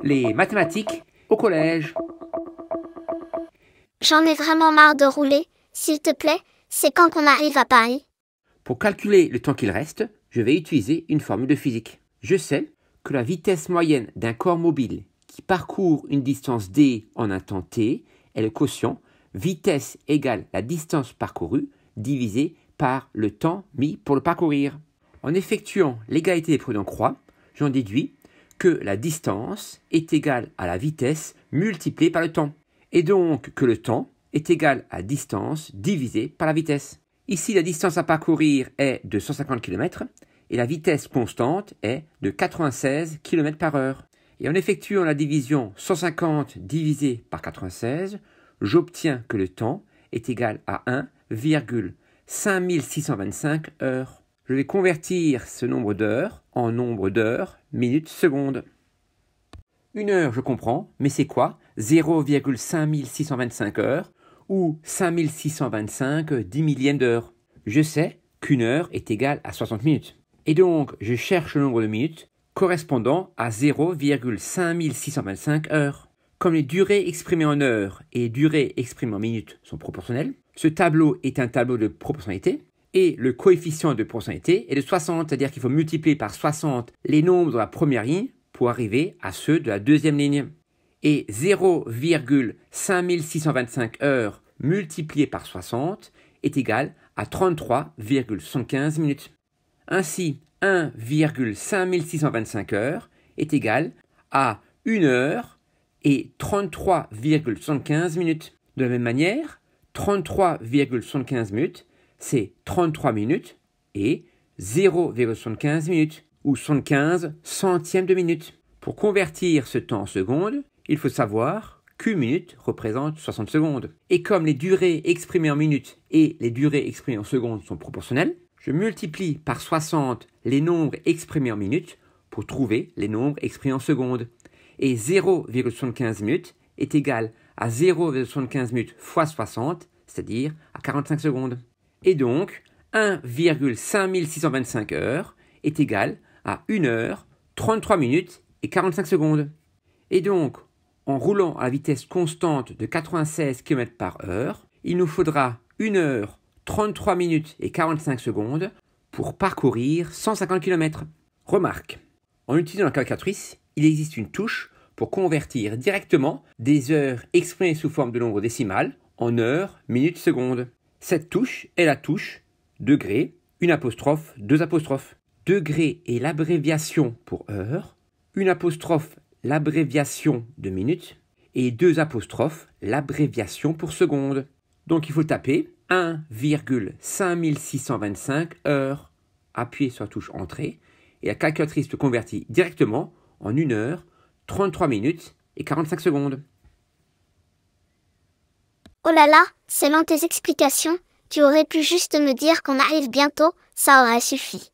Les mathématiques au collège. J'en ai vraiment marre de rouler. S'il te plaît, c'est quand qu'on arrive à Paris? Pour calculer le temps qu'il reste, je vais utiliser une formule de physique. Je sais que la vitesse moyenne d'un corps mobile qui parcourt une distance d en un temps t est le quotient vitesse égale la distance parcourue divisé par le temps mis pour le parcourir. En effectuant l'égalité des produits en croix, j'en déduis que la distance est égale à la vitesse multipliée par le temps, et donc que le temps est égal à distance divisé par la vitesse. Ici, la distance à parcourir est de 150 km et la vitesse constante est de 96 km par heure. Et en effectuant la division 150 divisé par 96, j'obtiens que le temps est égal à 1,5625 heures. Je vais convertir ce nombre d'heures en nombre d'heures, minutes, secondes. Une heure, je comprends, mais c'est quoi 0,5625 heures ou 5625 dix millièmes d'heure? Je sais qu'une heure est égale à 60 minutes. Et donc, je cherche le nombre de minutes correspondant à 0,5625 heures. Comme les durées exprimées en heures et les durées exprimées en minutes sont proportionnelles, ce tableau est un tableau de proportionnalité et le coefficient de proportionnalité est de 60, c'est-à-dire qu'il faut multiplier par 60 les nombres de la première ligne pour arriver à ceux de la deuxième ligne. Et 0,5625 heures multiplié par 60 est égal à 33,75 minutes. Ainsi, 1,5625 heures est égal à 1 heure et 33,75 minutes. De la même manière, 33,75 minutes, c'est 33 minutes et 0,75 minutes, ou 75 centièmes de minute. Pour convertir ce temps en secondes, il faut savoir qu'une minute représente 60 secondes. Et comme les durées exprimées en minutes et les durées exprimées en secondes sont proportionnelles, je multiplie par 60 les nombres exprimés en minutes pour trouver les nombres exprimés en secondes. Et 0,75 minutes est égal à 0,75 minutes fois 60, c'est-à-dire à 45 secondes. Et donc, 1,5625 heures est égal à 1 heure, 33 minutes et 45 secondes. Et donc, en roulant à la vitesse constante de 96 km par heure, il nous faudra 1 heure, 33 minutes et 45 secondes pour parcourir 150 km. Remarque, en utilisant la calculatrice, il existe une touche pour convertir directement des heures exprimées sous forme de nombre décimal en heures, minutes, secondes. Cette touche est la touche degré, une apostrophe, deux apostrophes. Degré est l'abréviation pour heure, une apostrophe l'abréviation de minute et deux apostrophes l'abréviation pour seconde. Donc il faut taper 1,5625 heures. Appuyez sur la touche entrée et la calculatrice te convertit directement en 1 heure, 33 minutes et 45 secondes. Oh là là, c'est long tes explications. Tu aurais pu juste me dire qu'on arrive bientôt, ça aurait suffi.